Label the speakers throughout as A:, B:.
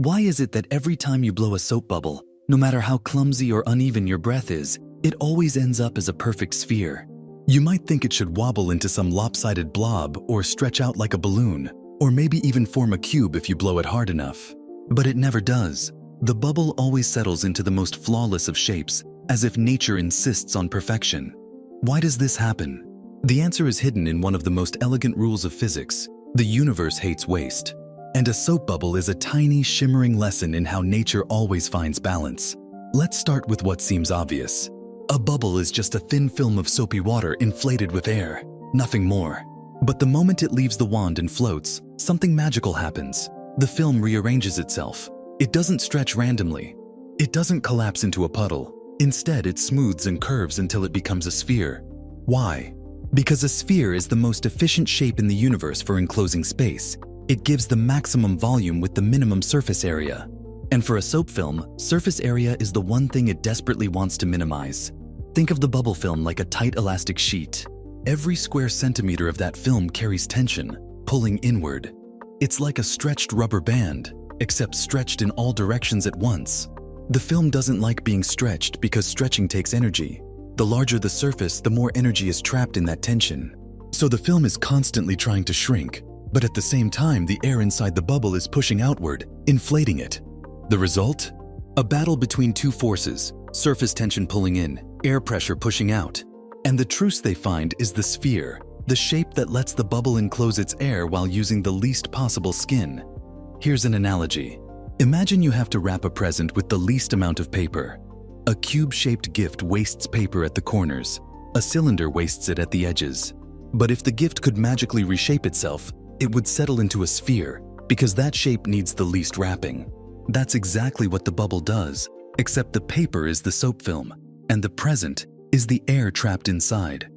A: Why is it that every time you blow a soap bubble, no matter how clumsy or uneven your breath is, it always ends up as a perfect sphere? You might think it should wobble into some lopsided blob or stretch out like a balloon, or maybe even form a cube if you blow it hard enough. But it never does. The bubble always settles into the most flawless of shapes, as if nature insists on perfection. Why does this happen? The answer is hidden in one of the most elegant rules of physics. The universe hates waste. And a soap bubble is a tiny, shimmering lesson in how nature always finds balance. Let's start with what seems obvious. A bubble is just a thin film of soapy water inflated with air, nothing more. But the moment it leaves the wand and floats, something magical happens. The film rearranges itself. It doesn't stretch randomly. It doesn't collapse into a puddle. Instead, it smooths and curves until it becomes a sphere. Why? Because a sphere is the most efficient shape in the universe for enclosing space. It gives the maximum volume with the minimum surface area. And for a soap film, surface area is the one thing it desperately wants to minimize. Think of the bubble film like a tight elastic sheet. Every square centimeter of that film carries tension, pulling inward. It's like a stretched rubber band, except stretched in all directions at once. The film doesn't like being stretched because stretching takes energy. The larger the surface, the more energy is trapped in that tension. So the film is constantly trying to shrink, but at the same time, the air inside the bubble is pushing outward, inflating it. The result? A battle between two forces, surface tension pulling in, air pressure pushing out. And the truce they find is the sphere, the shape that lets the bubble enclose its air while using the least possible skin. Here's an analogy. Imagine you have to wrap a present with the least amount of paper. A cube-shaped gift wastes paper at the corners. A cylinder wastes it at the edges. But if the gift could magically reshape itself, it would settle into a sphere, because that shape needs the least wrapping. That's exactly what the bubble does, except the paper is the soap film, and the present is the air trapped inside.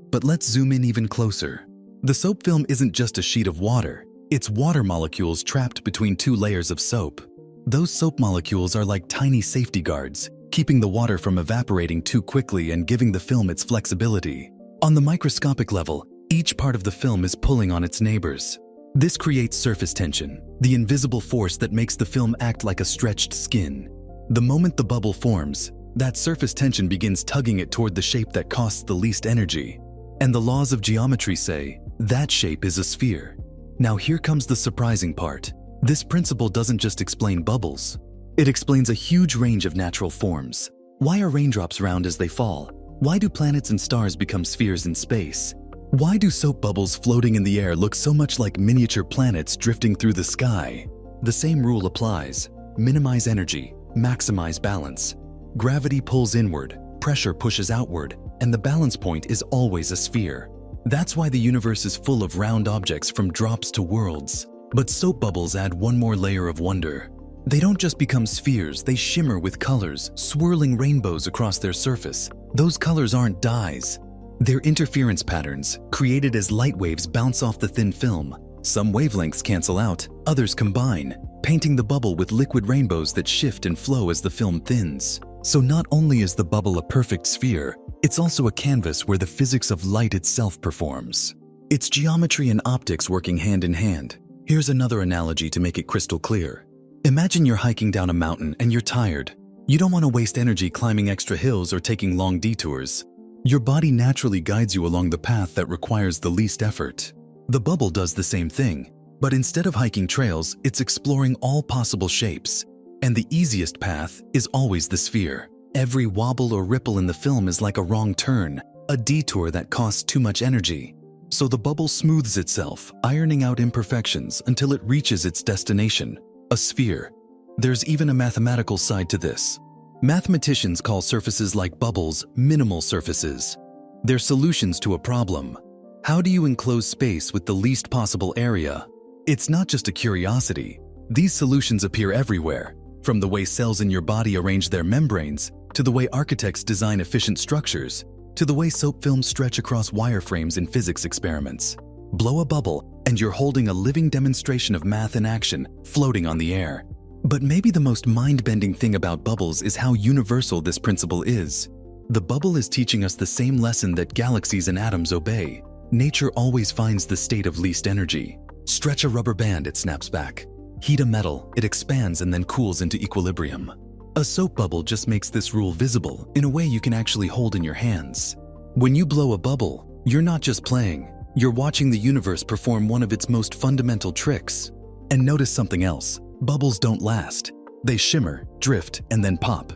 A: But let's zoom in even closer. The soap film isn't just a sheet of water, it's water molecules trapped between two layers of soap. Those soap molecules are like tiny safety guards, keeping the water from evaporating too quickly and giving the film its flexibility. On the microscopic level, each part of the film is pulling on its neighbors. This creates surface tension, the invisible force that makes the film act like a stretched skin. The moment the bubble forms, that surface tension begins tugging it toward the shape that costs the least energy. And the laws of geometry say, that shape is a sphere. Now here comes the surprising part. This principle doesn't just explain bubbles. It explains a huge range of natural forms. Why are raindrops round as they fall? Why do planets and stars become spheres in space? Why do soap bubbles floating in the air look so much like miniature planets drifting through the sky? The same rule applies. Minimize energy, maximize balance. Gravity pulls inward, pressure pushes outward, and the balance point is always a sphere. That's why the universe is full of round objects from drops to worlds. But soap bubbles add one more layer of wonder. They don't just become spheres, they shimmer with colors, swirling rainbows across their surface. Those colors aren't dyes. They're interference patterns, created as light waves bounce off the thin film. Some wavelengths cancel out, others combine, painting the bubble with liquid rainbows that shift and flow as the film thins. So not only is the bubble a perfect sphere, it's also a canvas where the physics of light itself performs. It's geometry and optics working hand in hand. Here's another analogy to make it crystal clear. Imagine you're hiking down a mountain and you're tired. You don't want to waste energy climbing extra hills or taking long detours. Your body naturally guides you along the path that requires the least effort. The bubble does the same thing, but instead of hiking trails, it's exploring all possible shapes. And the easiest path is always the sphere. Every wobble or ripple in the film is like a wrong turn, a detour that costs too much energy. So the bubble smooths itself, ironing out imperfections until it reaches its destination, a sphere. There's even a mathematical side to this. Mathematicians call surfaces like bubbles minimal surfaces. They're solutions to a problem. How do you enclose space with the least possible area? It's not just a curiosity. These solutions appear everywhere, from the way cells in your body arrange their membranes, to the way architects design efficient structures, to the way soap films stretch across wireframes in physics experiments. Blow a bubble, and you're holding a living demonstration of math in action, floating on the air. But maybe the most mind-bending thing about bubbles is how universal this principle is. The bubble is teaching us the same lesson that galaxies and atoms obey. Nature always finds the state of least energy. Stretch a rubber band, it snaps back. Heat a metal, it expands and then cools into equilibrium. A soap bubble just makes this rule visible in a way you can actually hold in your hands. When you blow a bubble, you're not just playing, you're watching the universe perform one of its most fundamental tricks. And notice something else, bubbles don't last. They shimmer, drift, and then pop.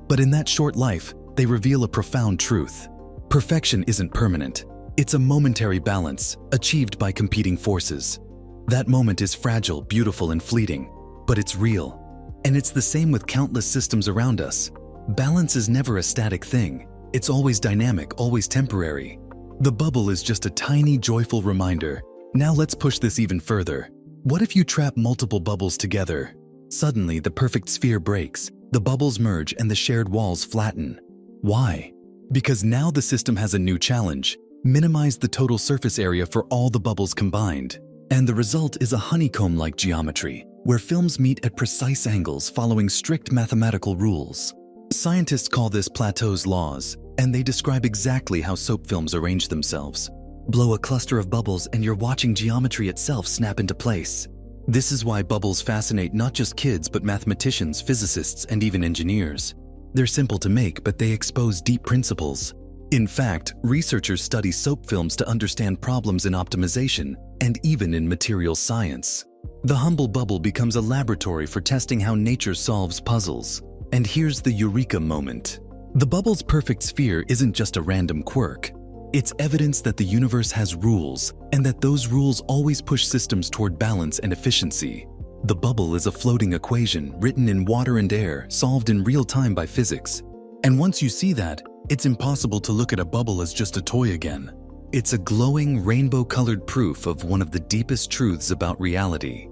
A: But in that short life, they reveal a profound truth. Perfection isn't permanent. It's a momentary balance, achieved by competing forces. That moment is fragile, beautiful, and fleeting, but it's real. And it's the same with countless systems around us. Balance is never a static thing. It's always dynamic, always temporary. The bubble is just a tiny, joyful reminder. Now let's push this even further. What if you trap multiple bubbles together? Suddenly, the perfect sphere breaks, the bubbles merge, and the shared walls flatten. Why? Because now the system has a new challenge. Minimize the total surface area for all the bubbles combined. And the result is a honeycomb-like geometry, where films meet at precise angles following strict mathematical rules. Scientists call this Plateau's laws, and they describe exactly how soap films arrange themselves. Blow a cluster of bubbles and you're watching geometry itself snap into place. This is why bubbles fascinate not just kids but mathematicians, physicists, and even engineers. They're simple to make, but they expose deep principles. In fact, researchers study soap films to understand problems in optimization and even in materials science. The humble bubble becomes a laboratory for testing how nature solves puzzles. And here's the eureka moment. The bubble's perfect sphere isn't just a random quirk. It's evidence that the universe has rules, and that those rules always push systems toward balance and efficiency. The bubble is a floating equation written in water and air, solved in real time by physics. And once you see that, it's impossible to look at a bubble as just a toy again. It's a glowing, rainbow-colored proof of one of the deepest truths about reality.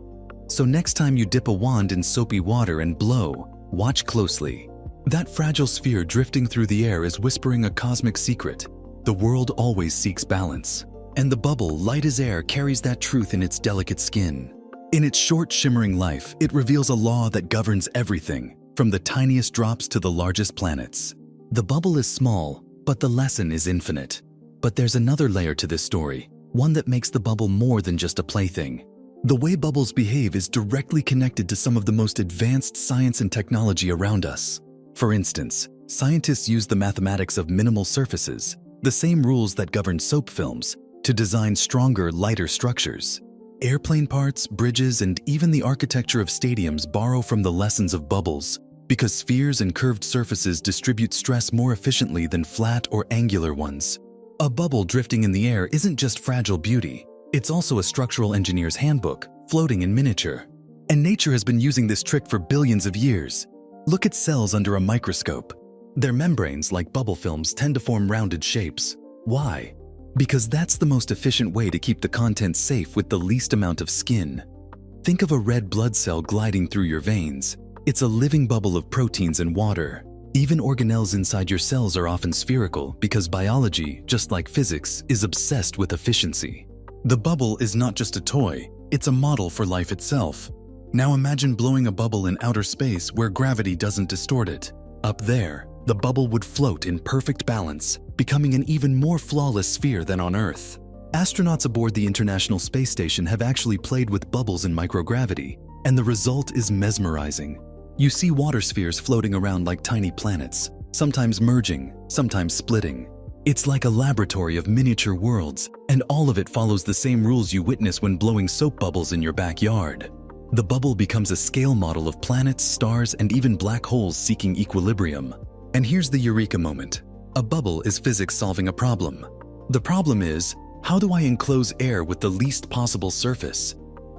A: So next time you dip a wand in soapy water and blow, watch closely. That fragile sphere drifting through the air is whispering a cosmic secret. The world always seeks balance. And the bubble, light as air, carries that truth in its delicate skin. In its short, shimmering life, it reveals a law that governs everything, from the tiniest drops to the largest planets. The bubble is small, but the lesson is infinite. But there's another layer to this story, one that makes the bubble more than just a plaything. The way bubbles behave is directly connected to some of the most advanced science and technology around us. For instance, scientists use the mathematics of minimal surfaces, the same rules that govern soap films, to design stronger, lighter structures. Airplane parts, bridges, and even the architecture of stadiums borrow from the lessons of bubbles, because spheres and curved surfaces distribute stress more efficiently than flat or angular ones. A bubble drifting in the air isn't just fragile beauty, it's also a structural engineer's handbook, floating in miniature. And nature has been using this trick for billions of years. Look at cells under a microscope. Their membranes, like bubble films, tend to form rounded shapes. Why? Because that's the most efficient way to keep the contents safe with the least amount of skin. Think of a red blood cell gliding through your veins. It's a living bubble of proteins and water. Even organelles inside your cells are often spherical because biology, just like physics, is obsessed with efficiency. The bubble is not just a toy, it's a model for life itself. Now imagine blowing a bubble in outer space where gravity doesn't distort it. Up there, the bubble would float in perfect balance, becoming an even more flawless sphere than on Earth. Astronauts aboard the International Space Station have actually played with bubbles in microgravity, and the result is mesmerizing. You see water spheres floating around like tiny planets, sometimes merging, sometimes splitting. It's like a laboratory of miniature worlds, and all of it follows the same rules you witness when blowing soap bubbles in your backyard. The bubble becomes a scale model of planets, stars, and even black holes seeking equilibrium. And here's the eureka moment. A bubble is physics solving a problem. The problem is, how do I enclose air with the least possible surface?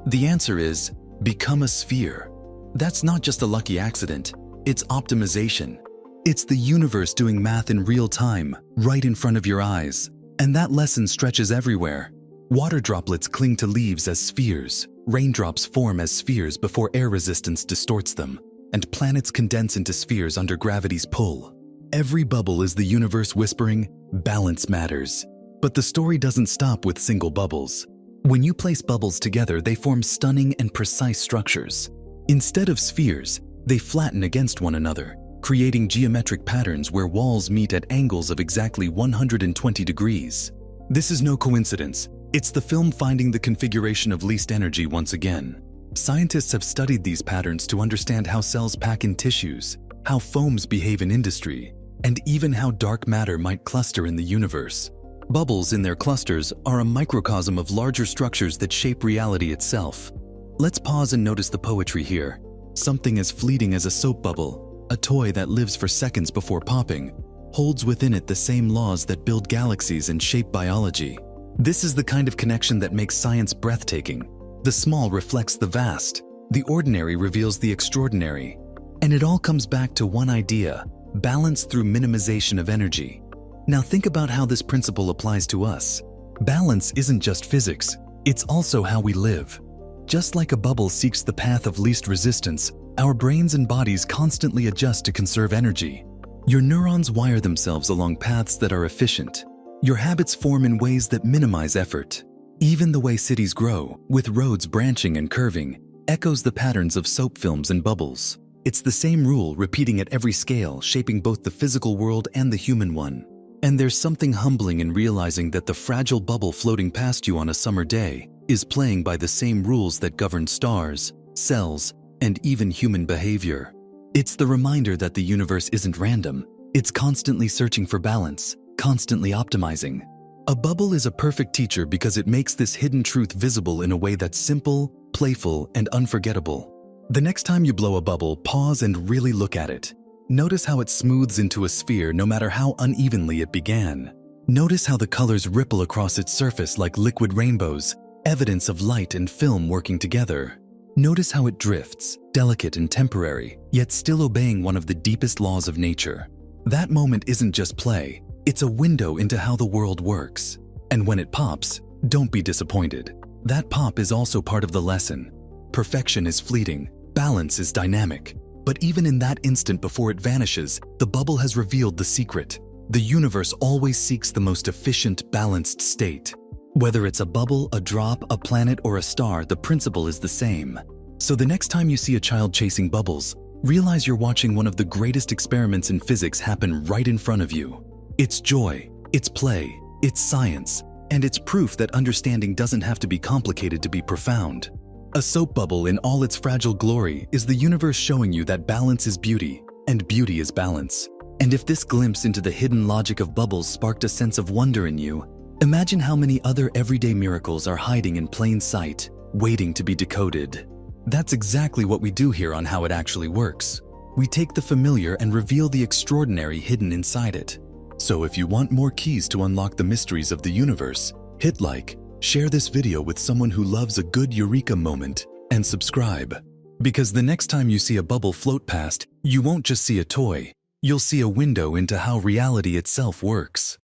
A: The answer is, become a sphere. That's not just a lucky accident, it's optimization. It's the universe doing math in real time, right in front of your eyes. And that lesson stretches everywhere. Water droplets cling to leaves as spheres, raindrops form as spheres before air resistance distorts them, and planets condense into spheres under gravity's pull. Every bubble is the universe whispering, balance matters. But the story doesn't stop with single bubbles. When you place bubbles together, they form stunning and precise structures. Instead of spheres, they flatten against one another, creating geometric patterns where walls meet at angles of exactly 120 degrees. This is no coincidence. It's the film finding the configuration of least energy once again. Scientists have studied these patterns to understand how cells pack in tissues, how foams behave in industry, and even how dark matter might cluster in the universe. Bubbles in their clusters are a microcosm of larger structures that shape reality itself. Let's pause and notice the poetry here. Something as fleeting as a soap bubble, a toy that lives for seconds before popping, holds within it the same laws that build galaxies and shape biology. This is the kind of connection that makes science breathtaking. The small reflects the vast, the ordinary reveals the extraordinary, and it all comes back to one idea: balance through minimization of energy. Now think about how this principle applies to us. Balance isn't just physics, it's also how we live. Just like a bubble seeks the path of least resistance, our brains and bodies constantly adjust to conserve energy. Your neurons wire themselves along paths that are efficient. Your habits form in ways that minimize effort. Even the way cities grow, with roads branching and curving, echoes the patterns of soap films and bubbles. It's the same rule repeating at every scale, shaping both the physical world and the human one. And there's something humbling in realizing that the fragile bubble floating past you on a summer day is playing by the same rules that govern stars, cells, and even human behavior. It's the reminder that the universe isn't random. It's constantly searching for balance, constantly optimizing. A bubble is a perfect teacher because it makes this hidden truth visible in a way that's simple, playful, and unforgettable. The next time you blow a bubble, pause and really look at it. Notice how it smooths into a sphere no matter how unevenly it began. Notice how the colors ripple across its surface like liquid rainbows, evidence of light and film working together. Notice how it drifts, delicate and temporary, yet still obeying one of the deepest laws of nature. That moment isn't just play, it's a window into how the world works. And when it pops, don't be disappointed. That pop is also part of the lesson. Perfection is fleeting, balance is dynamic. But even in that instant before it vanishes, the bubble has revealed the secret. The universe always seeks the most efficient, balanced state. Whether it's a bubble, a drop, a planet, or a star, the principle is the same. So the next time you see a child chasing bubbles, realize you're watching one of the greatest experiments in physics happen right in front of you. It's joy, it's play, it's science, and it's proof that understanding doesn't have to be complicated to be profound. A soap bubble in all its fragile glory is the universe showing you that balance is beauty, and beauty is balance. And if this glimpse into the hidden logic of bubbles sparked a sense of wonder in you, imagine how many other everyday miracles are hiding in plain sight, waiting to be decoded. That's exactly what we do here on How It Actually Works. We take the familiar and reveal the extraordinary hidden inside it. So if you want more keys to unlock the mysteries of the universe, hit like, share this video with someone who loves a good eureka moment, and subscribe. Because the next time you see a bubble float past, you won't just see a toy, you'll see a window into how reality itself works.